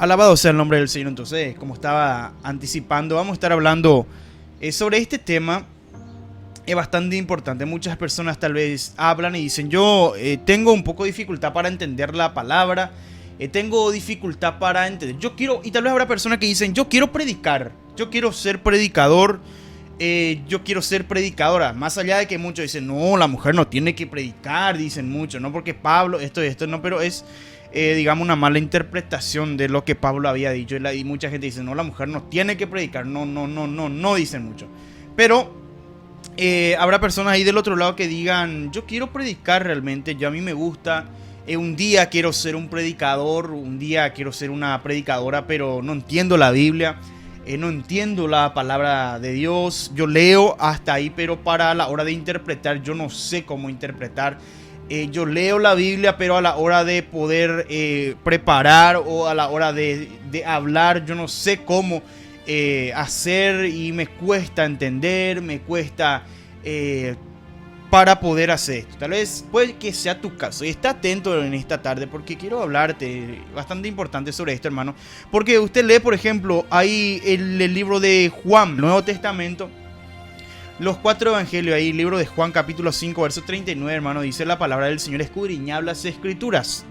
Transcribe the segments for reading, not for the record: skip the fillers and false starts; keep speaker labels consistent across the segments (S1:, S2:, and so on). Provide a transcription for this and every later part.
S1: Alabado sea el nombre del Señor. Entonces, como estaba anticipando, vamos a estar hablando sobre este tema. Es bastante importante. Muchas personas tal vez hablan y dicen: yo tengo un poco de dificultad para entender la palabra, tengo dificultad para entender, yo quiero, y tal vez habrá personas que dicen: yo quiero predicar, yo quiero ser predicador, yo quiero ser predicadora. Más allá de que muchos dicen: no, la mujer no tiene que predicar, dicen muchos, no, porque Pablo, esto, no, pero es digamos una mala interpretación de lo que Pablo había dicho, y mucha gente dice: no, la mujer no tiene que predicar, no, dicen mucho. Pero habrá personas ahí del otro lado que digan: yo quiero predicar realmente, yo a mí me gusta, un día quiero ser un predicador, un día quiero ser una predicadora, pero no entiendo la Biblia, no entiendo la palabra de Dios, yo leo hasta ahí, pero para la hora de interpretar yo no sé cómo interpretar. Yo leo la Biblia, pero a la hora de poder preparar o a la hora de hablar, yo no sé cómo hacer, y me cuesta entender, me cuesta para poder hacer esto. Tal vez puede que sea tu caso, y está atento en esta tarde porque quiero hablarte bastante importante sobre esto, hermano. Porque usted lee, por ejemplo, ahí el libro de Juan, Nuevo Testamento, los 4 evangelios, ahí, libro de Juan, capítulo 5, verso 39, hermano, dice la palabra del Señor: escudriñad las escrituras.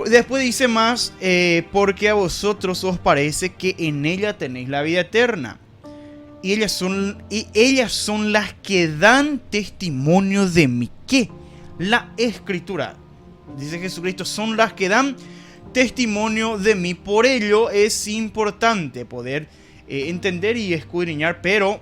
S1: Después dice más: porque a vosotros os parece que en ella tenéis la vida eterna, y ellas son las que dan testimonio de mí. ¿Qué? La escritura, dice Jesucristo, son las que dan testimonio de mí. Por ello es importante poder entender y escudriñar, pero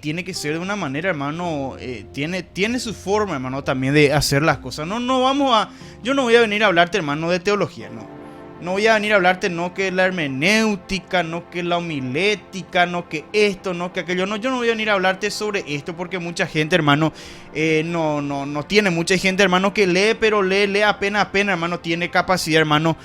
S1: tiene que ser de una manera, hermano, tiene su forma, hermano, también de hacer las cosas. Yo no voy a venir a hablarte, hermano, de teología, no voy a venir a hablarte, no que la hermenéutica, no que la homilética, no que esto, no que aquello. No, yo no voy a venir a hablarte sobre esto, porque mucha gente, hermano, no tiene mucha gente, hermano, que lee, pero lee apenas, hermano, tiene capacidad, hermano,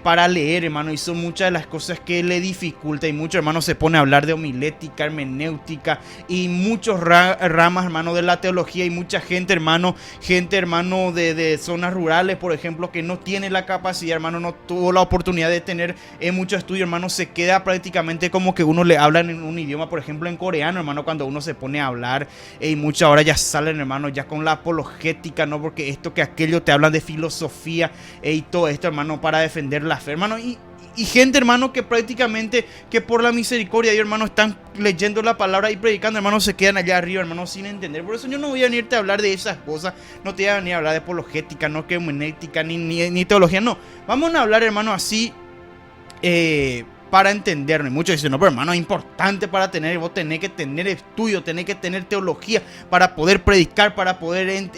S1: para leer, hermano, y son muchas de las cosas que le dificulta, y mucho, hermano, se pone a hablar de homilética, hermenéutica y muchos ramas, hermano, de la teología, y mucha gente, hermano, de zonas rurales, por ejemplo, que no tiene la capacidad, hermano, no tuvo la oportunidad de tener mucho estudio, hermano, se queda prácticamente como que uno le habla en un idioma, por ejemplo, en coreano, hermano, cuando uno se pone a hablar, y muchas horas ya salen, hermano, ya con la apologética, no, porque esto que aquello, te hablan de filosofía y todo esto, hermano, para defender la fe, hermano, y gente, hermano, que prácticamente, que por la misericordia de Dios, hermano, están leyendo la palabra y predicando, hermano, se quedan allá arriba, hermano, sin entender. Por eso yo no voy a venirte a hablar de esas cosas, no te voy a venir a hablar de apologética, no que hermenéutica, ni teología, no. Vamos a hablar, hermano, así, para entendernos. Y muchos dicen: no, pero hermano, es importante para tener, vos tenés que tener estudio, tenés que tener teología para poder predicar, para poder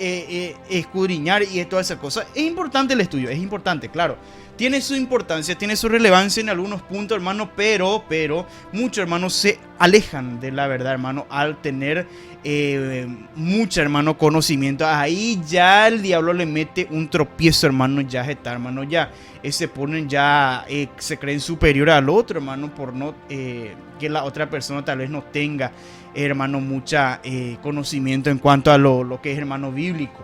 S1: escudriñar y todas esas cosas. Es importante el estudio, es importante, claro. Tiene su importancia, tiene su relevancia en algunos puntos, hermano, pero muchos, hermanos, se alejan de la verdad, hermano, al tener mucho, hermano, conocimiento. Ahí ya el diablo le mete un tropiezo, hermano, ya está, hermano, ya se ponen, ya se creen superior al otro, hermano, por no que la otra persona tal vez no tenga, hermano, mucha conocimiento en cuanto a lo que es, hermano, bíblico.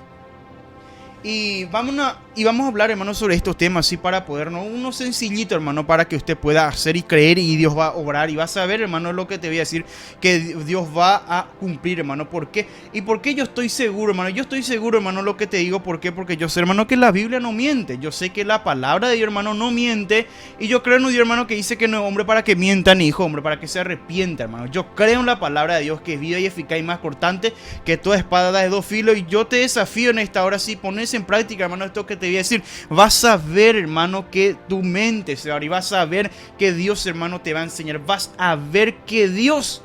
S1: Y vamos a hablar, hermano, sobre estos temas, así para podernos, uno sencillito, hermano, para que usted pueda hacer y creer, y Dios va a obrar, y va a saber, hermano, lo que te voy a decir, que Dios va a cumplir, hermano. ¿Por qué? ¿Y por qué yo estoy seguro, hermano? Yo estoy seguro, hermano, lo que te digo. ¿Por qué? Porque yo sé, hermano, que la Biblia no miente. Yo sé que la palabra de Dios, hermano, no miente. Y yo creo en un Dios, hermano, que dice que no es hombre para que mienta, ni hijo hombre para que se arrepienta, hermano. Yo creo en la palabra de Dios, que es viva y eficaz y más cortante que toda espada de dos filos. Y yo te desafío en esta hora, si pones en práctica, hermano, esto que te voy a decir, vas a ver, hermano, que tu mente se va a abrir, vas a ver que Dios, hermano, te va a enseñar, vas a ver que Dios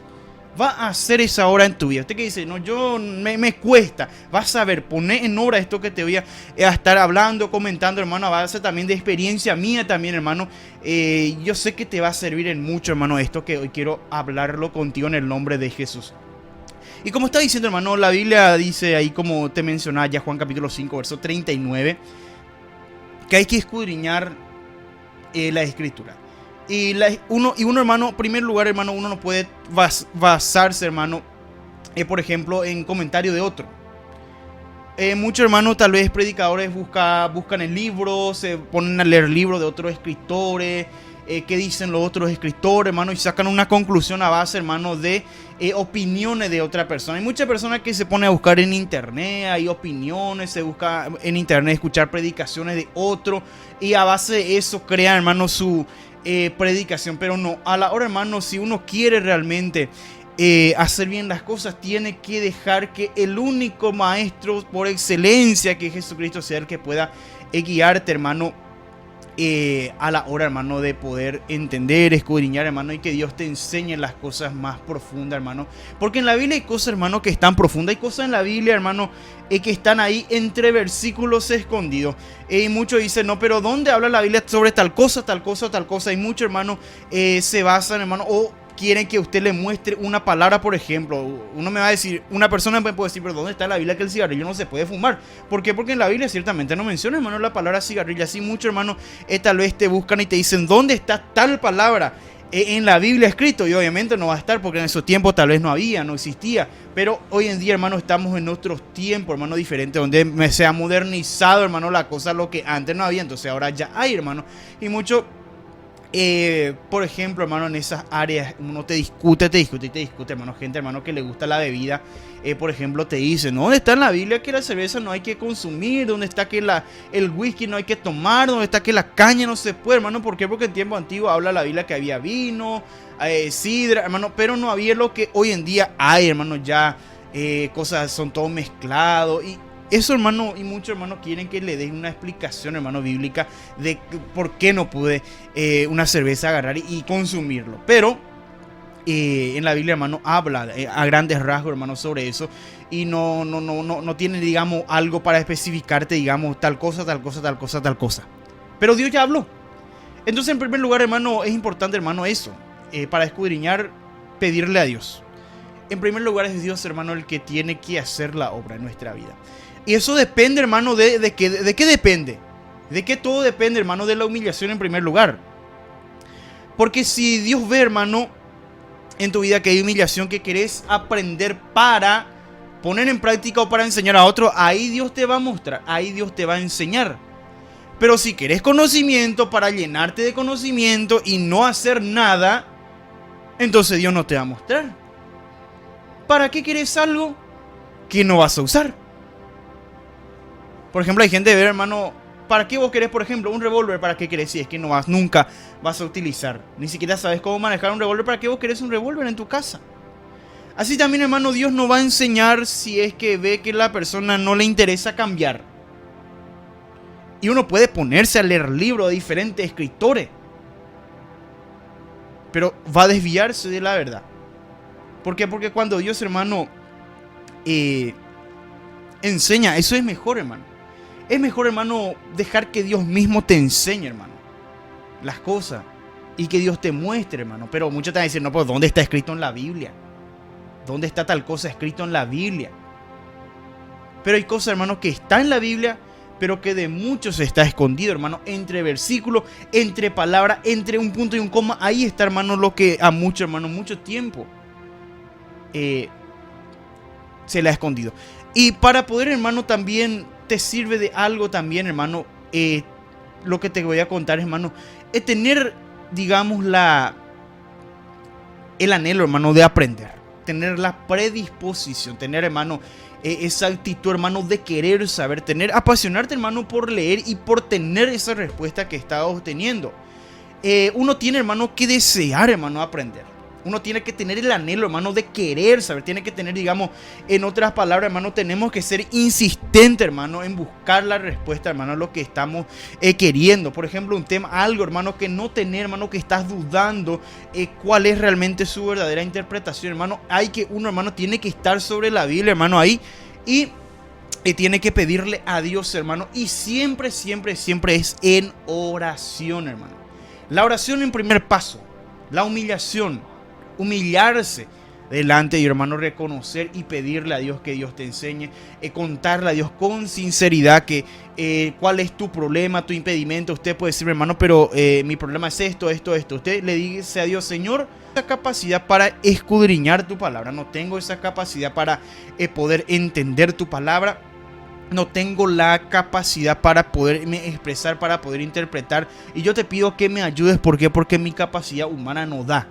S1: va a hacer esa obra en tu vida. Usted que dice: no, yo me cuesta, vas a ver, poné en obra esto que te voy a estar hablando, comentando, hermano, va a ser también de experiencia mía también, hermano. Yo sé que te va a servir en mucho, hermano, esto que hoy quiero hablarlo contigo en el nombre de Jesús. Y como está diciendo, hermano, la Biblia dice ahí, como te mencionaba ya, Juan capítulo 5, verso 39, que hay que escudriñar la escritura. Uno, hermano, en primer lugar, hermano, uno no puede basarse, hermano, por ejemplo, en comentario de otro. Muchos hermanos, tal vez predicadores, buscan el libro, se ponen a leer libros de otros escritores, qué dicen los otros escritores, hermano, y sacan una conclusión a base, hermano, de opiniones de otra persona. Hay muchas personas que se ponen a buscar en internet, hay opiniones, se busca en internet escuchar predicaciones de otro, y a base de eso crean, hermano, su predicación. Pero no, a la hora, hermano, si uno quiere realmente hacer bien las cosas, tiene que dejar que el único maestro por excelencia, que es Jesucristo, sea el que pueda guiarte, hermano, a la hora, hermano, de poder entender, escudriñar, hermano, y que Dios te enseñe las cosas más profundas, hermano. Porque en la Biblia hay cosas, hermano, que están profundas. Hay cosas en la Biblia, hermano, que están ahí entre versículos escondidos. Y muchos dicen, no, pero ¿dónde habla la Biblia sobre tal cosa, tal cosa, tal cosa? Y muchos, hermano, se basan, hermano, o quieren que usted le muestre una palabra, por ejemplo. Uno me va a decir, una persona me puede decir, pero ¿dónde está la Biblia que el cigarrillo no se puede fumar? ¿Por qué? Porque en la Biblia ciertamente no menciona, hermano, la palabra cigarrillo. Así muchos, hermano, tal vez te buscan y te dicen, ¿dónde está tal palabra en la Biblia escrito? Y obviamente no va a estar, porque en esos tiempos tal vez no había, no existía. Pero hoy en día, hermano, estamos en otros tiempos, hermano, diferentes, donde se ha modernizado, hermano, la cosa, lo que antes no había. Entonces ahora ya hay, hermano, y mucho. Por ejemplo, hermano, en esas áreas uno te discute, hermano, gente, hermano, que le gusta la bebida, por ejemplo, te dice, ¿no? ¿Dónde está en la Biblia que la cerveza no hay que consumir? ¿Dónde está que el whisky no hay que tomar? ¿Dónde está que la caña no se puede, hermano? ¿Por qué? Porque en tiempo antiguo habla la Biblia que había vino, sidra, hermano, pero no había lo que hoy en día hay, hermano, ya cosas son todo mezclado. Y eso, hermano, y muchos hermanos quieren que le den una explicación, hermano, bíblica de por qué no pude una cerveza agarrar y consumirlo. Pero en la Biblia, hermano, habla a grandes rasgos, hermano, sobre eso. Y no tiene, digamos, algo para especificarte, digamos, tal cosa, tal cosa, tal cosa, tal cosa. Pero Dios ya habló. Entonces, en primer lugar, hermano, es importante, hermano, eso. Para escudriñar, pedirle a Dios. En primer lugar, es Dios, hermano, el que tiene que hacer la obra en nuestra vida. Y eso depende, hermano, ¿de qué depende? De que todo depende, hermano, de la humillación en primer lugar. Porque si Dios ve, hermano, en tu vida que hay humillación, que querés aprender para poner en práctica o para enseñar a otro, ahí Dios te va a mostrar, ahí Dios te va a enseñar. Pero si querés conocimiento para llenarte de conocimiento y no hacer nada, entonces Dios no te va a mostrar. ¿Para qué querés algo que no vas a usar? Por ejemplo, hay gente que ve, hermano, ¿para qué vos querés, por ejemplo, un revólver? ¿Para qué querés? Si es que nunca vas a utilizar. Ni siquiera sabes cómo manejar un revólver. ¿Para qué vos querés un revólver en tu casa? Así también, hermano, Dios no va a enseñar si es que ve que la persona no le interesa cambiar. Y uno puede ponerse a leer libros de diferentes escritores, pero va a desviarse de la verdad. ¿Por qué? Porque cuando Dios, hermano, enseña, eso es mejor, hermano. Es mejor, hermano, dejar que Dios mismo te enseñe, hermano, las cosas, y que Dios te muestre, hermano. Pero muchos te van a decir, no, pues ¿dónde está escrito en la Biblia? ¿Dónde está tal cosa escrito en la Biblia? Pero hay cosas, hermano, que está en la Biblia, pero que de muchos está escondido, hermano, entre versículos, entre palabras, entre un punto y un coma. Ahí está, hermano, lo que a muchos, hermano, mucho tiempo se le ha escondido. Y para poder, hermano, también te sirve de algo también, hermano, lo que te voy a contar, hermano, es tener, digamos, el anhelo, hermano, de aprender, tener la predisposición, tener, hermano, esa actitud, hermano, de querer saber, apasionarte, hermano, por leer y por tener esa respuesta que estás obteniendo. Uno tiene, hermano, que desear, hermano, aprender. Uno tiene que tener el anhelo, hermano, de querer saber. Tiene que tener, digamos, en otras palabras, hermano, tenemos que ser insistentes, hermano, en buscar la respuesta, hermano, a lo que estamos queriendo. Por ejemplo, un tema, algo, hermano, que no tener, hermano, que estás dudando cuál es realmente su verdadera interpretación, hermano. Uno, hermano, tiene que estar sobre la Biblia, hermano, ahí. Y tiene que pedirle a Dios, hermano. Y siempre, siempre, siempre es en oración, hermano. La oración en primer paso. La humillación. Humillarse delante de Dios, hermano, reconocer y pedirle a Dios que Dios te enseñe, contarle a Dios con sinceridad que cuál es tu problema, tu impedimento. Usted puede decir, hermano, pero mi problema es esto. Usted le dice a Dios, Señor, esa capacidad para escudriñar tu palabra, no tengo esa capacidad para poder entender tu palabra. no tengo la capacidad para poderme expresar, para poder interpretar. Y yo te pido que me ayudes. ¿Por qué? Porque mi capacidad humana no da.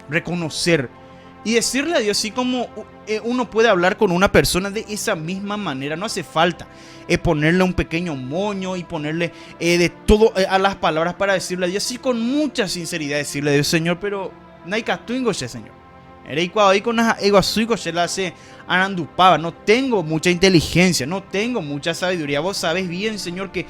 S1: Reconocer y decirle a Dios, así como uno puede hablar con una persona de esa misma manera. No hace falta ponerle un pequeño moño y ponerle de todo a las palabras para decirle a Dios, así con mucha sinceridad decirle a Dios, Señor, pero Señor. No tengo mucha inteligencia, no tengo mucha sabiduría. Vos sabés bien, Señor, que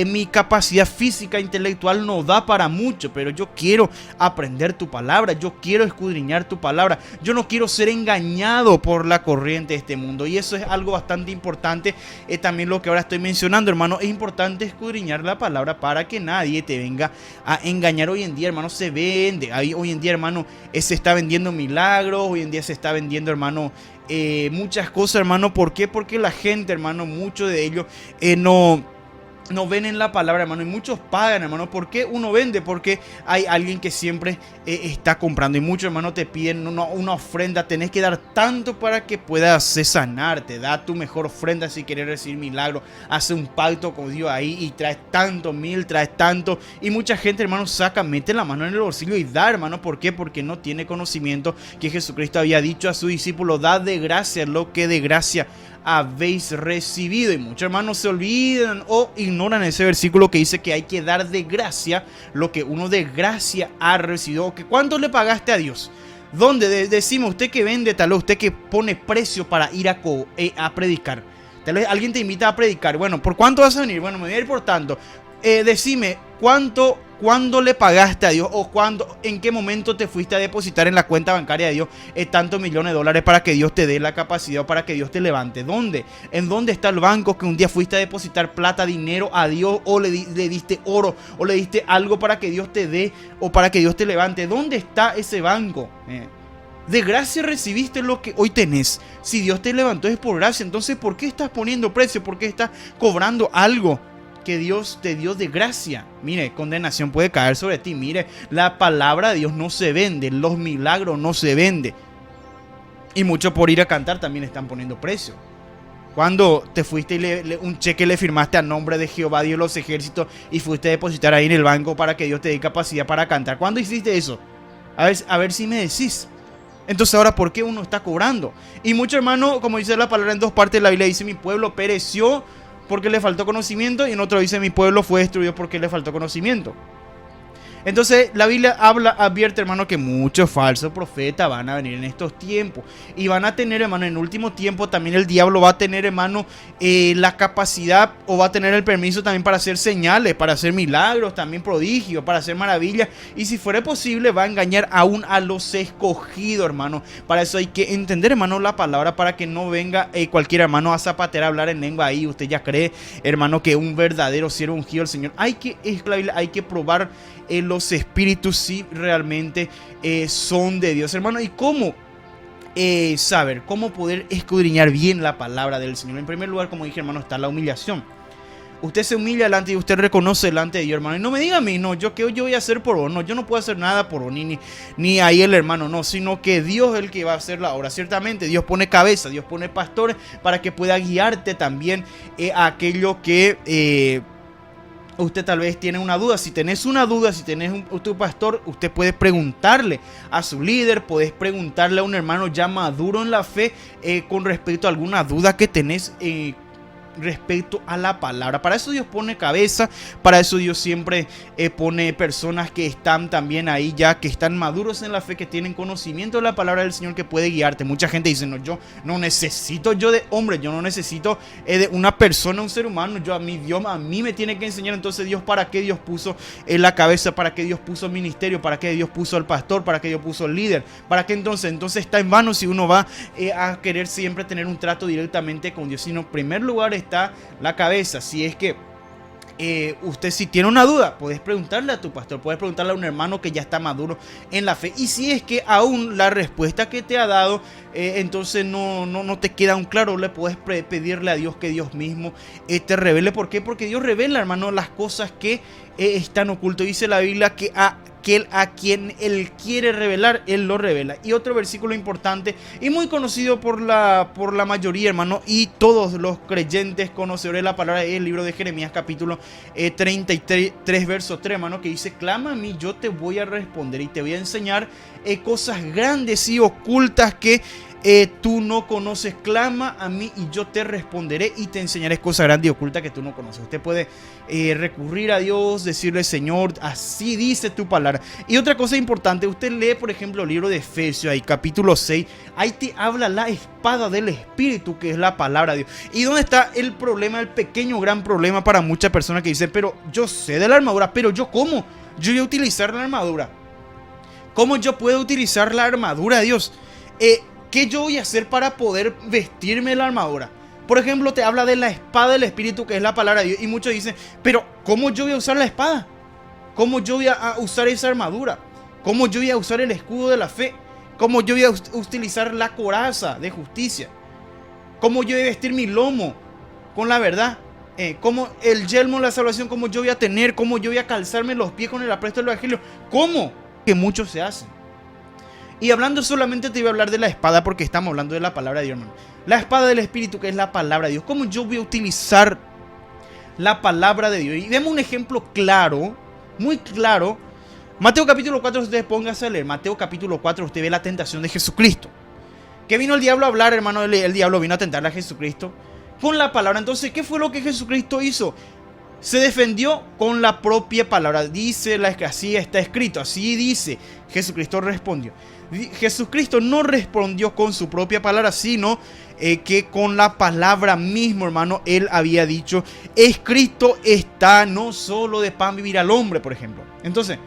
S1: mi capacidad física e intelectual no da para mucho, pero yo quiero aprender tu palabra, yo quiero escudriñar tu palabra, yo no quiero ser engañado por la corriente de este mundo. Y eso es algo bastante importante, también lo que ahora estoy mencionando, hermano. Es importante escudriñar la palabra para que nadie te venga a engañar. Hoy en día, hermano, se vende, hoy en día, hermano, se está vendiendo milagros, hoy en día se está vendiendo, hermano, muchas cosas, hermano. ¿Por qué? Porque la gente, hermano, mucho de ellos no ven en la palabra, hermano, y muchos pagan, hermano. ¿Por qué uno vende? Porque hay alguien que siempre está comprando, y muchos, hermano, te piden una ofrenda. Tenés que dar tanto para que puedas sanarte. Da tu mejor ofrenda si quieres recibir milagro. Hace un pacto con Dios ahí y traes tanto, traes tanto. Y mucha gente, hermano, mete la mano en el bolsillo y da, hermano. ¿Por qué? Porque no tiene conocimiento que Jesucristo había dicho a su discípulo: dad de gracia lo que de gracia habéis recibido. Y muchos hermanos se olvidan o ignoran ese versículo que dice que hay que dar de gracia lo que uno de gracia ha recibido. Que ¿cuánto le pagaste a Dios? ¿Dónde? Decimos, usted que vende, tal vez usted que pone precio para ir a predicar. Tal vez alguien te invita a predicar. Bueno, ¿por cuánto vas a venir? Bueno, me voy a ir por tanto. Decime, ¿cuándo le pagaste a Dios? ¿O en qué momento te fuiste a depositar en la cuenta bancaria de Dios tantos millones de dólares para que Dios te dé la capacidad o para que Dios te levante? ¿Dónde? ¿En dónde está el banco que un día fuiste a depositar plata, dinero a Dios, o le diste oro, o le diste algo para que Dios te dé o para que Dios te levante? ¿Dónde está ese banco? De gracia recibiste lo que hoy tenés. Si Dios te levantó es por gracia. Entonces, ¿por qué estás poniendo precio? ¿Por qué estás cobrando algo que Dios te dio de gracia? Mire, condenación puede caer sobre ti. Mire, la palabra de Dios no se vende, los milagros no se venden. Y mucho por ir a cantar también están poniendo precio. Cuando te fuiste y un cheque le firmaste a nombre de Jehová Dios de los ejércitos y fuiste a depositar ahí en el banco para que Dios te dé capacidad para cantar. ¿Cuándo hiciste eso? A ver si me decís. Entonces ahora, ¿por qué uno está cobrando? Y mucho, hermano, como dice la palabra en dos partes de la Biblia, dice: mi pueblo pereció porque le faltó conocimiento, y en otro dice: mi pueblo fue destruido porque le faltó conocimiento. Entonces la Biblia advierte, hermano, que muchos falsos profetas van a venir en estos tiempos. Y van a tener, hermano, en último tiempo también el diablo va a tener, hermano, la capacidad, o va a tener el permiso también para hacer señales, para hacer milagros, también prodigios, para hacer maravillas. Y si fuera posible, va a engañar aún a los escogidos, hermano. Para eso hay que entender, hermano, la palabra, para que no venga cualquier hermano a zapatear, a hablar en lengua ahí. Usted ya cree, hermano, que un verdadero siervo ungido del Señor. Hay que probar los espíritus si realmente son de Dios, hermano. ¿Y cómo saber? ¿Cómo poder escudriñar bien la palabra del Señor? En primer lugar, como dije, hermano, está la humillación. Usted se humilla delante y usted reconoce delante de Dios, hermano. Y no me diga a mí, no, yo voy a hacer por vos. No, yo no puedo hacer nada por vos, ni ahí el hermano, no, sino que Dios es el que va a hacer la obra. Ciertamente, Dios pone cabeza, Dios pone pastores para que pueda guiarte también a aquello que usted tal vez tiene una duda. Si tenés una duda, si tenés tu pastor, usted puede preguntarle a su líder, podés preguntarle a un hermano ya maduro en la fe con respecto a alguna duda que tenés respecto a la palabra. Para eso Dios pone cabeza, para eso Dios siempre pone personas que están también ahí ya, que están maduros en la fe, que tienen conocimiento de la palabra del Señor, que puede guiarte. Mucha gente dice: no, yo no necesito de hombre, yo no necesito de una persona, un ser humano, yo a mi Dios, a mí me tiene que enseñar. Entonces Dios, ¿para qué Dios puso en la cabeza? ¿Para qué Dios puso el ministerio? ¿Para qué Dios puso al pastor? ¿Para qué Dios puso el líder? ¿Para qué entonces? Entonces está en vano si uno va a querer siempre tener un trato directamente con Dios. Sino en primer lugar está la cabeza. Si es que usted, si tiene una duda, puedes preguntarle a tu pastor, puedes preguntarle a un hermano que ya está maduro en la fe. Y si es que aún la respuesta que te ha dado entonces no te queda un claro, le puedes pedirle a Dios que Dios mismo te revele. ¿Por qué? Porque Dios revela, hermano, las cosas que están ocultas. Dice la Biblia que aquel a quien Él quiere revelar, Él lo revela. Y otro versículo importante y muy conocido por la mayoría, hermano, y todos los creyentes conocedores de la palabra, es el libro de Jeremías capítulo 33, verso 3, hermano, que dice: clama a mí, yo te voy a responder y te voy a enseñar cosas grandes y ocultas que tú no conoces. Clama a mí y yo te responderé y te enseñaré cosas grandes y ocultas que tú no conoces. Usted puede recurrir a Dios, decirle: Señor, así dice tu palabra. Y otra cosa importante, usted lee por ejemplo el libro de Efesios, ahí capítulo 6, ahí te habla la espada del Espíritu, que es la palabra de Dios. ¿Y dónde está el problema, el pequeño gran problema para muchas personas que dicen: pero yo sé de la armadura, pero yo ¿cómo? Yo voy a utilizar la armadura. ¿Cómo yo puedo utilizar la armadura de Dios? ¿Qué yo voy a hacer para poder vestirme la armadura? Por ejemplo, te habla de la espada del Espíritu, que es la palabra de Dios. Y muchos dicen: pero ¿cómo yo voy a usar la espada? ¿Cómo yo voy a usar esa armadura? ¿Cómo yo voy a usar el escudo de la fe? ¿Cómo yo voy a utilizar la coraza de justicia? ¿Cómo yo voy a vestir mi lomo con la verdad? ¿Cómo el yelmo de la salvación? ¿Cómo yo voy a tener? ¿Cómo yo voy a calzarme los pies con el apresto del evangelio? ¿Cómo? Que muchos se hacen. Y hablando solamente te voy a hablar de la espada, porque estamos hablando de la palabra de Dios, hermano. La espada del Espíritu, que es la palabra de Dios. ¿Cómo yo voy a utilizar la palabra de Dios? Y vemos un ejemplo claro, muy claro. Mateo capítulo 4, ustedes pónganse a leer. Mateo capítulo 4, usted ve la tentación de Jesucristo. ¿Qué vino el diablo a hablar, hermano? El diablo vino a tentarle a Jesucristo con la palabra. Entonces, ¿qué fue lo que Jesucristo hizo? Se defendió con la propia palabra. Dice, así está escrito, así dice. Jesucristo respondió. Jesucristo no respondió con su propia palabra, sino que con la palabra mismo, hermano, Él había dicho: escrito está, no solo de pan vivirá el hombre, por ejemplo. Entonces,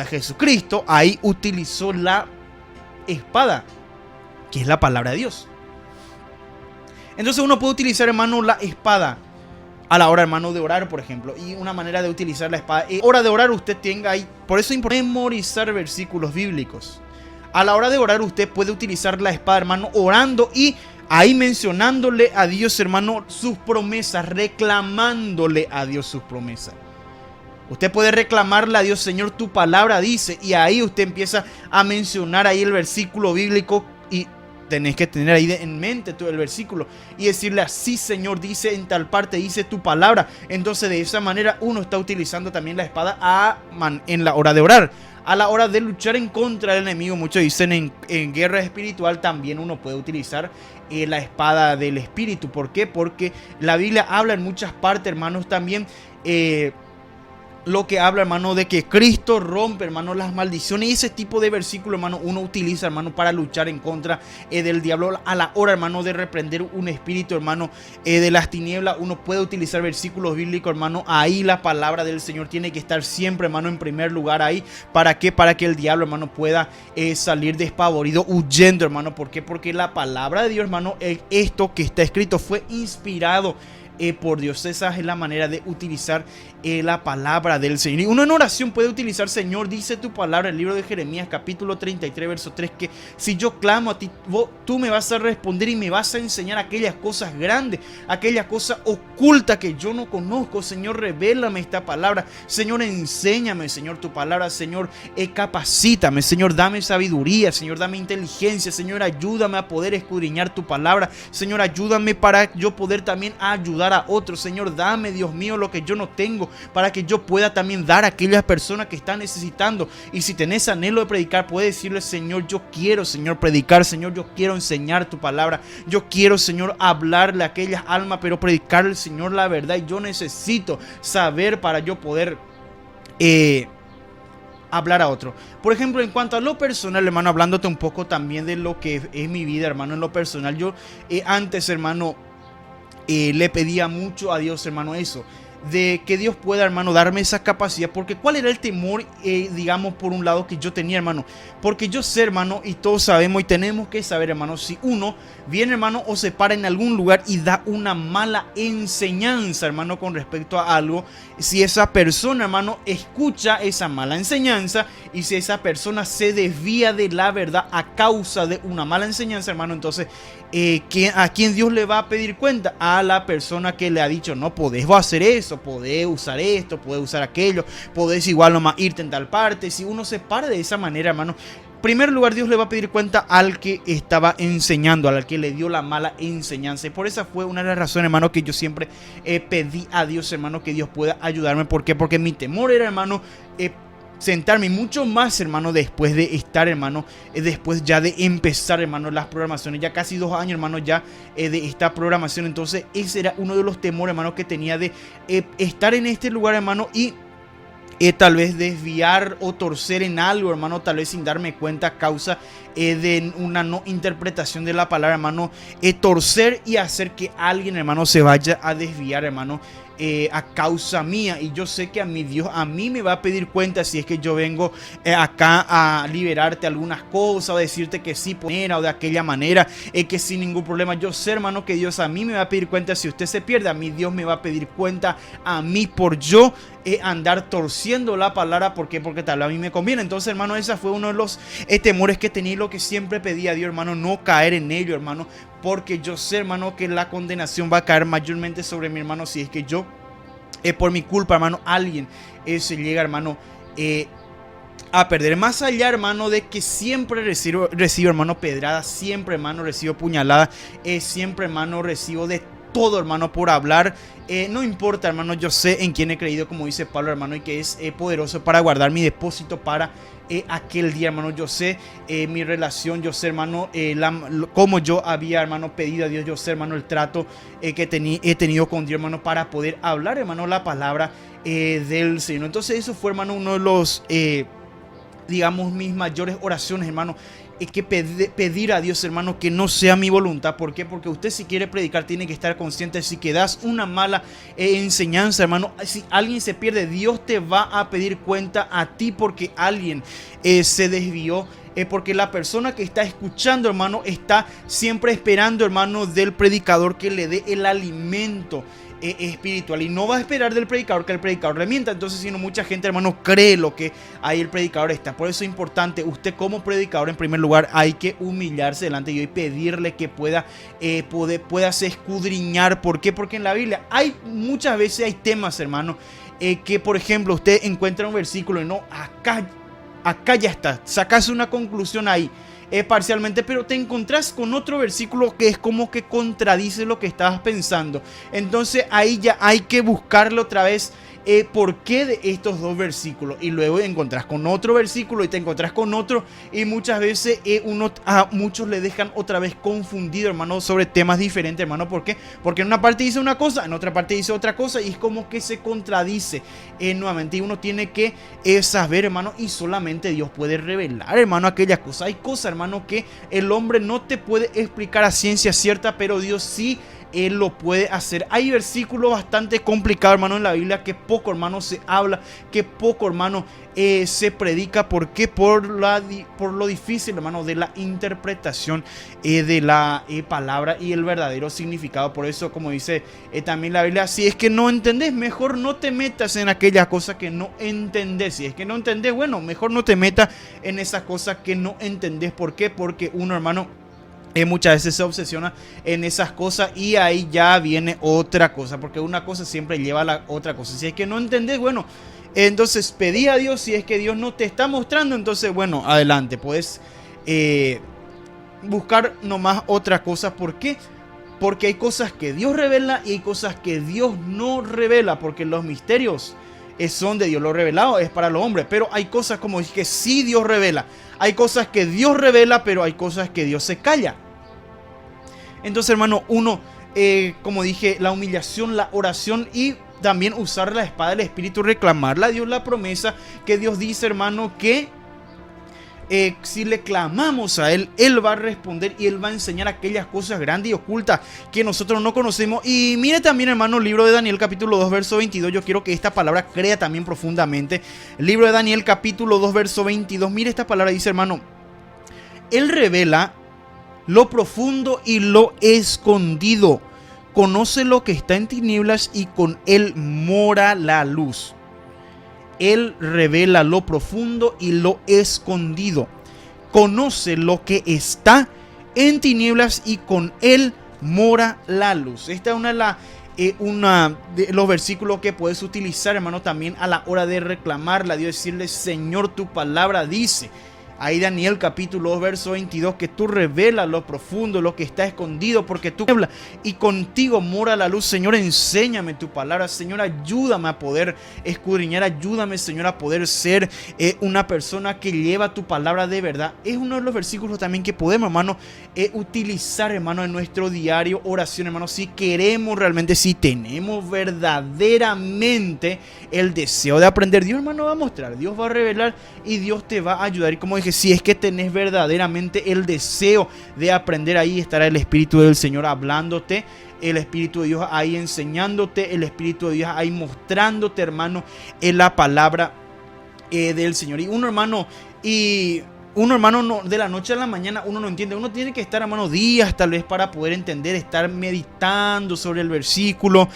S1: Jesucristo ahí utilizó la espada, que es la palabra de Dios. Entonces uno puede utilizar, hermano, la espada a la hora, hermano, de orar, por ejemplo. Y una manera de utilizar la espada, hora de orar, usted tenga ahí. Por eso es importante memorizar versículos bíblicos. A la hora de orar usted puede utilizar la espada, hermano, orando y ahí mencionándole a Dios, hermano, sus promesas, reclamándole a Dios sus promesas. Usted puede reclamarle a Dios: Señor, tu palabra dice. Y ahí usted empieza a mencionar ahí el versículo bíblico y tenés que tener ahí en mente todo el versículo y decirle: así, Señor, dice en tal parte, dice tu palabra. Entonces de esa manera uno está utilizando también la espada en la hora de orar. A la hora de luchar en contra del enemigo, muchos dicen en guerra espiritual también uno puede utilizar la espada del Espíritu. ¿Por qué? Porque la Biblia habla en muchas partes, hermanos, también lo que habla, hermano, de que Cristo rompe, hermano, las maldiciones. Y ese tipo de versículo, hermano, uno utiliza, hermano, para luchar en contra del diablo. A la hora, hermano, de reprender un espíritu, hermano, de las tinieblas, uno puede utilizar versículos bíblicos, hermano. Ahí la palabra del Señor tiene que estar siempre, hermano, en primer lugar ahí. ¿Para qué? Para que el diablo, hermano, pueda salir despavorido, huyendo, hermano. ¿Por qué? Porque la palabra de Dios, hermano, esto que está escrito fue inspirado por Dios. Esa es la manera de utilizar la palabra del Señor. Y uno en oración puede utilizar: Señor, dice tu palabra, el libro de Jeremías capítulo 33 verso 3, que si yo clamo a ti, tú me vas a responder y me vas a enseñar aquellas cosas grandes, aquellas cosas ocultas que yo no conozco. Señor, revélame esta palabra. Señor, enséñame, Señor, tu palabra. Señor, capacítame. Señor, dame sabiduría. Señor, dame inteligencia. Señor, ayúdame a poder escudriñar tu palabra. Señor, ayúdame para yo poder también ayudar a otros. Señor, dame, Dios mío, lo que yo no tengo, para que yo pueda también dar a aquellas personas que están necesitando. Y si tenés anhelo de predicar, puedes decirle: Señor, yo quiero, Señor, predicar. Señor, yo quiero enseñar tu palabra. Yo quiero, Señor, hablarle a aquellas almas, pero predicarle, Señor, la verdad. Y yo necesito saber para yo poder hablar a otro. Por ejemplo, en cuanto a lo personal, hermano, hablándote un poco también de lo que es mi vida, hermano, en lo personal, yo antes, hermano, le pedía mucho a Dios, hermano, eso, de que Dios pueda, hermano, darme esa capacidad. Porque ¿cuál era el temor, digamos, por un lado que yo tenía, hermano? Porque yo sé, hermano, y todos sabemos y tenemos que saber, hermano, si uno viene, hermano, o se para en algún lugar y da una mala enseñanza, hermano, con respecto a algo, si esa persona, hermano, escucha esa mala enseñanza y si esa persona se desvía de la verdad a causa de una mala enseñanza, hermano, entonces ¿a quién Dios le va a pedir cuenta? A la persona que le ha dicho, no podés hacer eso, podés usar esto, podés usar aquello, podés igual nomás irte en tal parte. Si uno se para de esa manera, hermano, en primer lugar, Dios le va a pedir cuenta al que estaba enseñando, al que le dio la mala enseñanza. Y por esa fue una de las razones, hermano, que yo siempre pedí a Dios, hermano, que Dios pueda ayudarme. ¿Por qué? Porque mi temor era, hermano, sentarme mucho más, hermano, después de estar, hermano, después ya de empezar, hermano, las programaciones. Ya casi 2 años, hermano, ya de esta programación. Entonces, ese era uno de los temores, hermano, que tenía de estar en este lugar, hermano, y tal vez desviar o torcer en algo, hermano, tal vez sin darme cuenta a causa de una no interpretación de la palabra, hermano, torcer y hacer que alguien, hermano, se vaya a desviar, hermano, a causa mía. Y yo sé que a mi Dios, a mí me va a pedir cuenta si es que yo vengo acá a liberarte algunas cosas, o decirte que sí, o de aquella manera, que sin ningún problema. Yo sé, hermano, que Dios a mí me va a pedir cuenta si usted se pierde. A mí Dios me va a pedir cuenta a mí por yo andar torciendo la palabra. ¿Por qué? Porque tal vez a mí me conviene. Entonces, hermano, ese fue uno de los temores que tenía, lo que siempre pedí a Dios, hermano, no caer en ello, hermano, porque yo sé, hermano, que la condenación va a caer mayormente sobre mi hermano si es que yo, por mi culpa, hermano, alguien se llega, hermano, a perder. Más allá, hermano, de que siempre recibo, hermano, pedrada, siempre, hermano, recibo puñalada, siempre, hermano, recibo de todo, hermano, por hablar. No importa, hermano, yo sé en quién he creído, como dice Pablo, hermano, y que es poderoso para guardar mi depósito para aquel día, hermano. Yo sé mi relación, yo sé, hermano, como yo había, hermano, pedido a Dios. Yo sé, hermano, el trato que he tenido con Dios, hermano, para poder hablar, hermano, la palabra del Señor. Entonces eso fue, hermano, uno de los digamos, mis mayores oraciones, hermano, es que pedir a Dios, hermano, que no sea mi voluntad. ¿Por qué? Porque usted, si quiere predicar, tiene que estar consciente. Si que das una mala enseñanza, hermano, si alguien se pierde, Dios te va a pedir cuenta a ti, porque alguien se desvió. Porque la persona que está escuchando, hermano, está siempre esperando, hermano, del predicador que le dé el alimento espiritual, y no va a esperar del predicador que el predicador le mienta. Entonces, sino mucha gente, hermano, cree lo que ahí el predicador está. Por eso es importante, usted como predicador, en primer lugar, hay que humillarse delante de Dios y pedirle que puedas escudriñar. ¿Por qué? Porque en la Biblia hay muchas veces hay temas, hermano, que, por ejemplo, usted encuentra un versículo y no, acá ya está, sacas una conclusión ahí, parcialmente, pero te encontrás con otro versículo que es como que contradice lo que estabas pensando. Entonces ahí ya hay que buscarlo otra vez, por qué de estos dos versículos, y luego encontrás con otro versículo y te encontrás con otro, y muchas veces a muchos le dejan otra vez confundido, hermano, sobre temas diferentes, hermano. ¿Por qué? Porque en una parte dice una cosa, en otra parte dice otra cosa, y es como que se contradice nuevamente, y uno tiene que saber, hermano, y solamente Dios puede revelar, hermano, aquellas cosas. Hay cosas, hermano, que el hombre no te puede explicar a ciencia cierta, pero Dios sí Él lo puede hacer. Hay versículos bastante complicados, hermano, en la Biblia, que poco, hermano, se habla, que poco, hermano, se predica. ¿Por qué? Por lo difícil, hermano, de la interpretación de la palabra y el verdadero significado. Por eso, como dice también la Biblia, si es que no entendés, mejor no te metas en aquellas cosas que no entendés. Si es que no entendés, bueno, mejor no te metas en esas cosas que no entendés. ¿Por qué? Porque uno, hermano, muchas veces se obsesiona en esas cosas, y ahí ya viene otra cosa, porque una cosa siempre lleva a la otra cosa. Si es que no entendés, bueno, entonces pedí a Dios. Si es que Dios no te está mostrando, entonces, bueno, adelante, puedes buscar nomás otra cosa. ¿Por qué? Porque hay cosas que Dios revela y hay cosas que Dios no revela, porque los misterios son de Dios, lo revelado es para los hombres, pero hay cosas, como dije, que sí Dios revela. Hay cosas que Dios revela, pero hay cosas que Dios se calla. Entonces, hermano, uno, como dije, la humillación, la oración, y también usar la espada del Espíritu, reclamarle a Dios la promesa que Dios dice, hermano, que si le clamamos a Él, Él va a responder y Él va a enseñar aquellas cosas grandes y ocultas que nosotros no conocemos. Y mire también, hermano, el libro de Daniel capítulo 2 verso 22. Yo quiero que esta palabra crea también profundamente. El libro de Daniel capítulo 2 verso 22. Mire esta palabra, dice, hermano: Él revela lo profundo y lo escondido, conoce lo que está en tinieblas y con Él mora la luz. Él revela lo profundo y lo escondido. Conoce lo que está en tinieblas y con Él mora la luz. Esta es una de los versículos que puedes utilizar, hermano, también a la hora de reclamarle a Dios, decirle: Señor, tu palabra dice. Ahí Daniel capítulo 2 verso 22, que tú revelas lo profundo, lo que está escondido, porque tú hablas y contigo mora la luz. Señor, enséñame tu palabra. Señor, ayúdame a poder escudriñar. Ayúdame, Señor, a poder ser una persona que lleva tu palabra de verdad. Es uno de los versículos también que podemos, hermano, utilizar, hermano, en nuestro diario oración, hermano. Si queremos realmente, si tenemos verdaderamente el deseo de aprender, Dios, hermano, va a mostrar, Dios va a revelar y Dios te va a ayudar. Y como dije, si es que tenés verdaderamente el deseo de aprender, ahí estará el Espíritu del Señor hablándote, el Espíritu de Dios ahí enseñándote, el Espíritu de Dios ahí mostrándote, hermano, en la palabra del Señor. Y uno, hermano, no, de la noche a la mañana uno no entiende. Uno tiene que estar, hermano, días tal vez para poder entender, estar meditando sobre el versículo,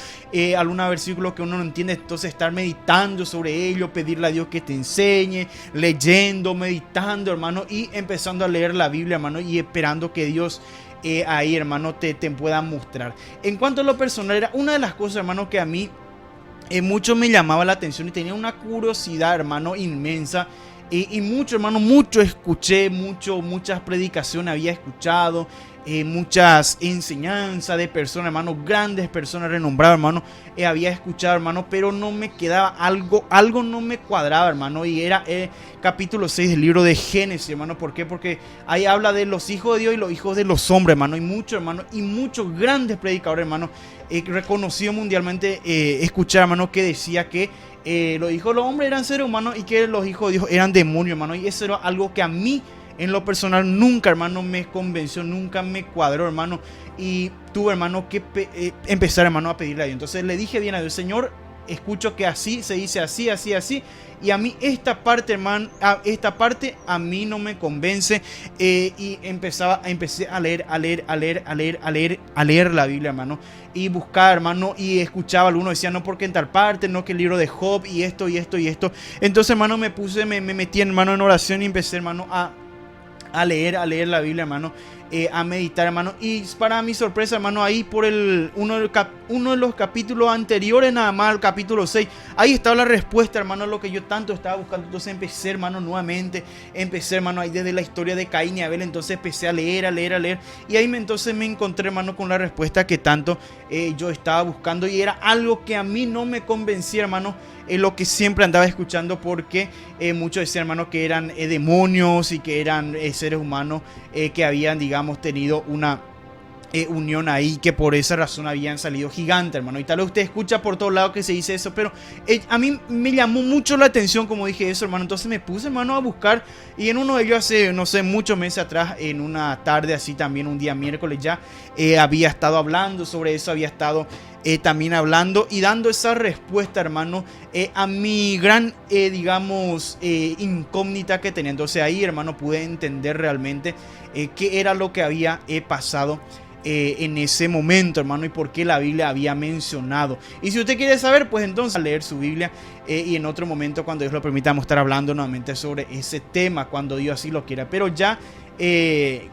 S1: algunos versículos que uno no entiende, entonces estar meditando sobre ello, pedirle a Dios que te enseñe, leyendo, meditando, hermano, y empezando a leer la Biblia, hermano, y esperando que Dios ahí, hermano, te pueda mostrar. En cuanto a lo personal, era una de las cosas, hermano, que a mí mucho me llamaba la atención y tenía una curiosidad, hermano, inmensa. Y mucho, hermano, mucho escuché, muchas predicaciones había escuchado, muchas enseñanzas de personas, hermano, grandes personas renombradas, hermano, había escuchado, hermano, pero no me quedaba algo no me cuadraba, hermano, y era capítulo 6 del libro de Génesis, hermano. ¿Por qué? Porque ahí habla de los hijos de Dios y los hijos de los hombres, hermano, y muchos grandes predicadores, hermano, reconocido mundialmente, escuchar, hermano, que decía que los hijos de los hombres eran seres humanos y que los hijos de Dios eran demonios, hermano. Y eso era algo que a mí, en lo personal, nunca, hermano, me convenció, nunca me cuadró, hermano. Y tuve, hermano, que empezar, hermano, a pedirle a Dios. Entonces le dije bien a Dios: Señor, escucho que así se dice, así. Y a mí esta parte, hermano, a mí no me convence. Y empecé a leer la Biblia, hermano. Y buscar, hermano, y escuchaba, algunos decían: no, porque en tal parte, no, que el libro de Job, y esto. Entonces, hermano, me metí, hermano, en oración y empecé, hermano, a leer la Biblia, hermano, a meditar, hermano. Y para mi sorpresa, hermano, ahí por uno de los capítulos anteriores, nada más, el capítulo 6, ahí estaba la respuesta, hermano, a lo que yo tanto estaba buscando. Entonces empecé, hermano, nuevamente, hermano, ahí desde la historia de Caín y Abel. Entonces empecé a leer, y ahí entonces me encontré, hermano, con la respuesta que tanto yo estaba buscando, y era algo que a mí no me convencía, hermano, lo que siempre andaba escuchando, porque muchos decían, hermano, que eran demonios y que eran seres humanos que habían, digamos, tenido una unión ahí, que por esa razón habían salido gigantes, hermano. Y tal vez usted escucha por todos lados que se dice eso, pero a mí me llamó mucho la atención como dije eso, hermano. Entonces me puse, hermano, a buscar, y en uno de ellos hace, no sé, muchos meses atrás, en una tarde así también, un día miércoles ya, había estado hablando sobre eso, había estado también hablando y dando esa respuesta, hermano, a mi gran, digamos, incógnita que tenía. Entonces ahí, hermano, pude entender realmente qué era lo que había pasado en ese momento, hermano, y por qué la Biblia había mencionado. Y si usted quiere saber, pues entonces a leer su Biblia, y en otro momento, cuando Dios lo permita, vamos a estar hablando nuevamente sobre ese tema, cuando Dios así lo quiera. Pero ya,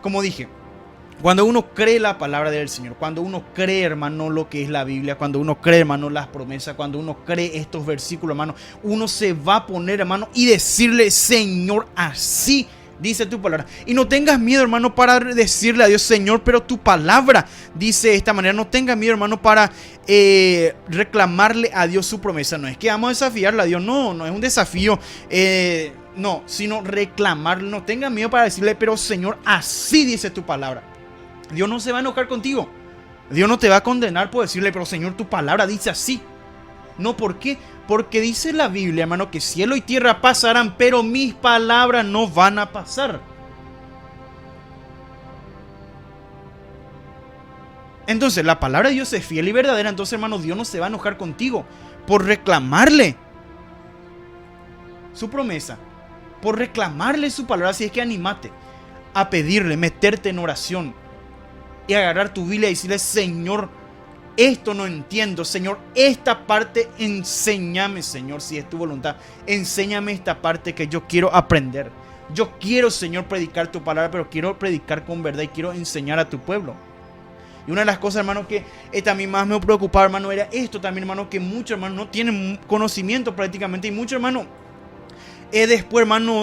S1: como dije, cuando uno cree la palabra del Señor, cuando uno cree, hermano, lo que es la Biblia, cuando uno cree, hermano, las promesas, cuando uno cree estos versículos, hermano, uno se va a poner, hermano, y decirle: Señor, así dice tu palabra. Y no tengas miedo, hermano, para decirle a Dios: Señor, pero tu palabra dice de esta manera. No tengas miedo, hermano, para reclamarle a Dios su promesa. No es que vamos a desafiarle a Dios, no es un desafío, no, sino reclamarle. No tengas miedo para decirle: pero Señor, así dice tu palabra. Dios no se va a enojar contigo. Dios no te va a condenar por decirle: pero Señor, tu palabra dice así. No, ¿por qué? Porque dice la Biblia, hermano, que cielo y tierra pasarán, pero mis palabras no van a pasar. Entonces, la palabra de Dios es fiel y verdadera. Entonces, hermano, Dios no se va a enojar contigo por reclamarle su promesa, por reclamarle su palabra. Así es que anímate a pedirle, meterte en oración y agarrar tu Biblia y decirle: Señor, esto no entiendo, Señor, esta parte enséñame, Señor, si es tu voluntad. Enséñame esta parte que yo quiero aprender. Yo quiero, Señor, predicar tu palabra, pero quiero predicar con verdad y quiero enseñar a tu pueblo. Y una de las cosas, hermano, que también más me preocupaba, hermano, era esto también, hermano, que muchos hermanos no tienen conocimiento prácticamente. Y muchos hermanos,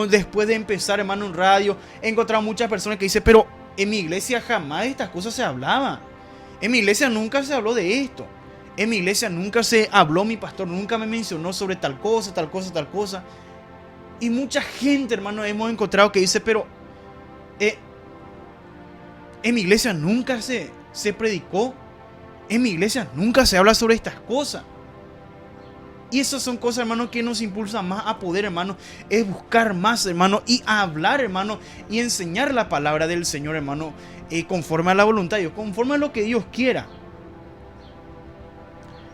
S1: después de empezar, hermano, en radio, he encontrado muchas personas que dicen, pero en mi iglesia jamás de estas cosas se hablaba. En mi iglesia nunca se habló de esto. En mi iglesia nunca se habló, mi pastor nunca me mencionó sobre tal cosa, tal cosa, tal cosa. Y mucha gente, hermano, hemos encontrado que dice, pero en mi iglesia nunca se predicó. En mi iglesia nunca se habla sobre estas cosas. Y esas son cosas, hermano, que nos impulsan más a poder, hermano, es buscar más, hermano, y a hablar, hermano, y enseñar la palabra del Señor, hermano, conforme a la voluntad de Dios, conforme a lo que Dios quiera.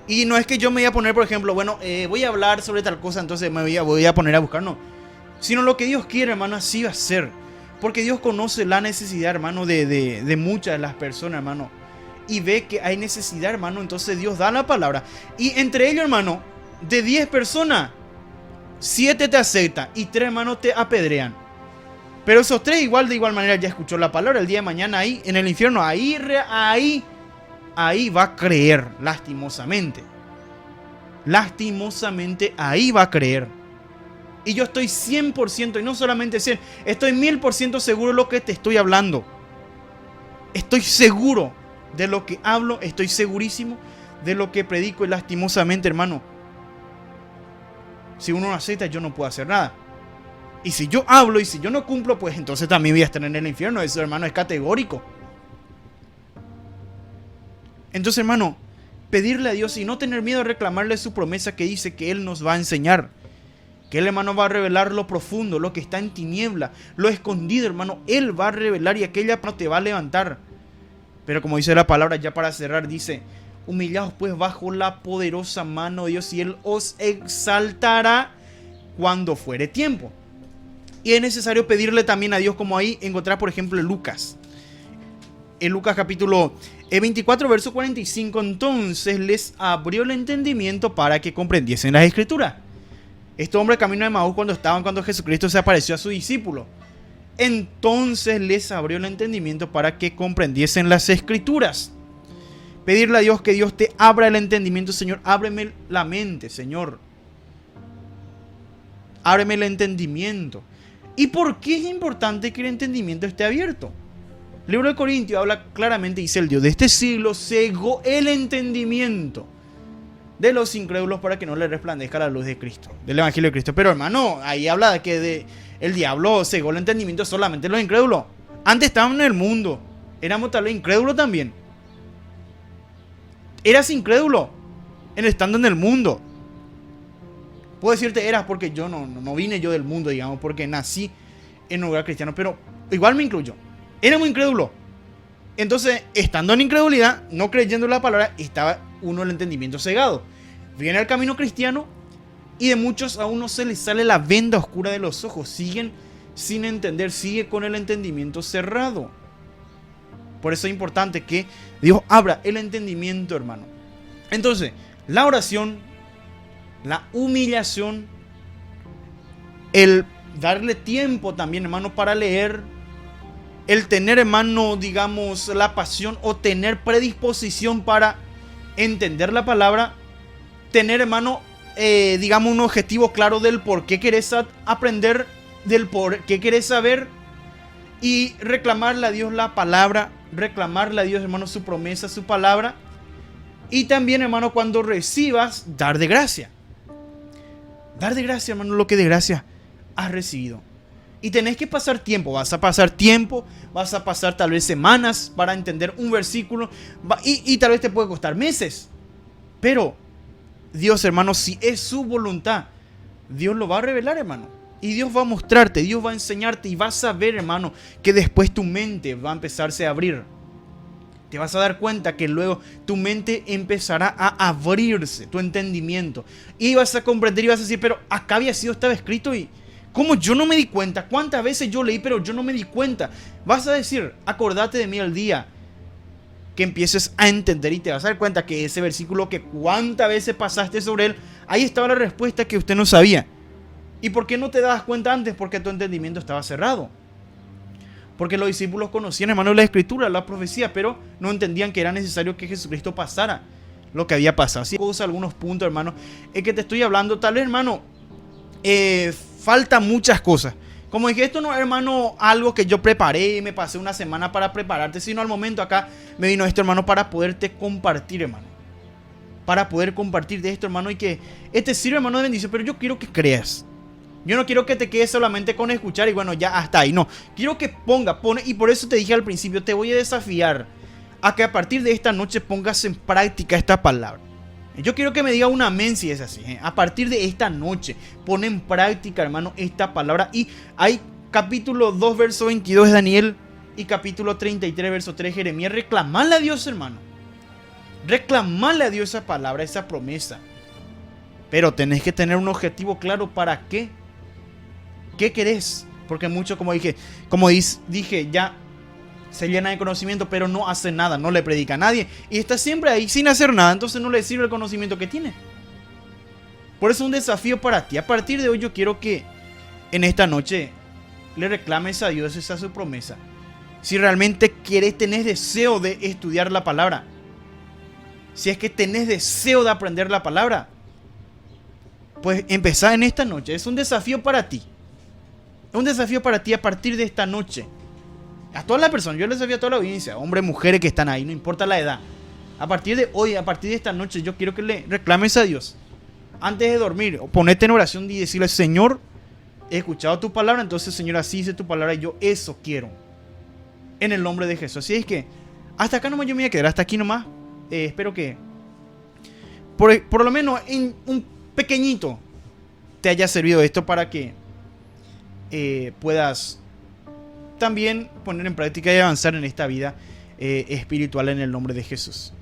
S1: Y no es que yo me voy a poner, por ejemplo, bueno, voy a hablar sobre tal cosa, entonces voy a poner a buscar, no. Sino lo que Dios quiere, hermano, así va a ser. Porque Dios conoce la necesidad, hermano, de muchas de las personas, hermano. Y ve que hay necesidad, hermano, entonces Dios da la palabra. Y entre ellos, hermano, de 10 personas, 7 te aceptan y 3, hermano, te apedrean. Pero esos 3 de igual manera ya escuchó la palabra. El día de mañana ahí en el infierno, ahí va a creer, lastimosamente. Lastimosamente ahí va a creer. Y yo estoy 100%, y no solamente 100, estoy 1000% seguro de lo que te estoy hablando. Estoy seguro de lo que hablo, estoy segurísimo de lo que predico. Y lastimosamente, hermano, si uno no acepta, yo no puedo hacer nada. Y si yo hablo y si yo no cumplo, pues entonces también voy a estar en el infierno. Eso, hermano, es categórico. Entonces, hermano, pedirle a Dios y no tener miedo a reclamarle su promesa que dice que Él nos va a enseñar. Que Él, hermano, va a revelar lo profundo, lo que está en tiniebla, lo escondido, hermano. Él va a revelar y aquella no te va a levantar. Pero como dice la palabra, ya para cerrar, dice: humillaos pues bajo la poderosa mano de Dios y Él os exaltará cuando fuere tiempo. Y es necesario pedirle también a Dios, como ahí encontrar, por ejemplo, en Lucas. En Lucas capítulo 24, verso 45. Entonces les abrió el entendimiento para que comprendiesen las escrituras. Este hombre camino de Emaús cuando Jesucristo se apareció a su discípulo. Entonces les abrió el entendimiento para que comprendiesen las escrituras. Pedirle a Dios que Dios te abra el entendimiento. Señor, ábreme la mente, Señor. Ábreme el entendimiento. ¿Y por qué es importante que el entendimiento esté abierto? El libro de Corintios habla claramente, dice: el Dios de este siglo cegó el entendimiento de los incrédulos para que no les resplandezca la luz de Cristo, del Evangelio de Cristo. Pero, hermano, ahí habla de que el diablo cegó el entendimiento solamente de los incrédulos. Antes estaban en el mundo, éramos tal vez incrédulos también. Eras incrédulo estando en el mundo. Puedo decirte eras porque yo no vine yo del mundo, digamos, porque nací en un lugar cristiano, pero igual me incluyo. Éramos incrédulos. Entonces, estando en incredulidad, no creyendo la palabra, estaba uno el entendimiento cegado. Viene al camino cristiano y de muchos a uno se les sale la venda oscura de los ojos. Siguen sin entender, sigue con el entendimiento cerrado. Por eso es importante que Dios abra el entendimiento, hermano. Entonces, la oración, la humillación, el darle tiempo también, hermano, para leer, el tener, hermano, digamos, la pasión o tener predisposición para entender la palabra, tener, hermano, digamos, un objetivo claro del por qué querés aprender, del por qué querés saber, y reclamarle a Dios la palabra, reclamarle a Dios, hermano, su promesa, su palabra, y también, hermano, cuando recibas, dar de gracia. Dar de gracia, hermano, lo que de gracia has recibido. Y tenés que pasar tiempo, vas a pasar tal vez semanas para entender un versículo, y tal vez te puede costar meses. Pero Dios, hermano, si es su voluntad, Dios lo va a revelar, hermano. Y Dios va a mostrarte, Dios va a enseñarte, y vas a ver, hermano, que después tu mente va a empezarse a abrir. Te vas a dar cuenta que luego tu mente empezará a abrirse, tu entendimiento. Y vas a comprender y vas a decir: pero acá estaba escrito y ¿cómo yo no me di cuenta? ¿Cuántas veces yo leí pero yo no me di cuenta? Vas a decir: acordate de mí el día que empieces a entender y te vas a dar cuenta que ese versículo que cuántas veces pasaste sobre él, ahí estaba la respuesta que usted no sabía. ¿Y por qué no te dabas cuenta antes? Porque tu entendimiento estaba cerrado. Porque los discípulos conocían, hermano, la escritura, la profecía, pero no entendían que era necesario que Jesucristo pasara lo que había pasado. Así que algunos puntos, hermano, es que te estoy hablando, tal vez, hermano, falta muchas cosas. Como dije, esto no es, hermano, algo que yo preparé y me pasé una semana para prepararte, sino al momento acá me vino esto, hermano, para poderte compartir, hermano. Para poder compartir de esto, hermano, y que este sirve, hermano, de bendición, pero yo quiero que creas. Yo no quiero que te quedes solamente con escuchar y bueno, ya hasta ahí. No, quiero que pone, y por eso te dije al principio, te voy a desafiar a que a partir de esta noche pongas en práctica esta palabra. Yo quiero que me diga un amén si es así. A partir de esta noche, pon en práctica, hermano, esta palabra. Y hay capítulo 2, verso 22 de Daniel y capítulo 33, verso 3 de Jeremías. Reclamarle a Dios, hermano. Reclamarle a Dios esa palabra, esa promesa. Pero tenés que tener un objetivo claro. ¿Para qué? ¿Qué querés? Porque mucho, como dije, ya se llena de conocimiento, pero no hace nada, no le predica a nadie. Y está siempre ahí sin hacer nada, entonces no le sirve el conocimiento que tiene. Por eso es un desafío para ti. A partir de hoy yo quiero que en esta noche le reclames a Dios, esa es su promesa. Si realmente tenés deseo de estudiar la palabra, si es que tenés deseo de aprender la palabra, pues empezá en esta noche. Es un desafío para ti. Es un desafío para ti a partir de esta noche. A todas las personas, yo les desafío a toda la audiencia, hombres, mujeres que están ahí, no importa la edad. A partir de hoy, a partir de esta noche, yo quiero que le reclames a Dios. Antes de dormir, ponete en oración y decirle: Señor, he escuchado tu palabra, entonces, Señor, así dice tu palabra y yo eso quiero. En el nombre de Jesús. Así es que, hasta acá nomás yo me voy a quedar, hasta aquí nomás. Espero que, por lo menos en un pequeñito, te haya servido esto para que puedas también poner en práctica y avanzar en esta vida espiritual en el nombre de Jesús.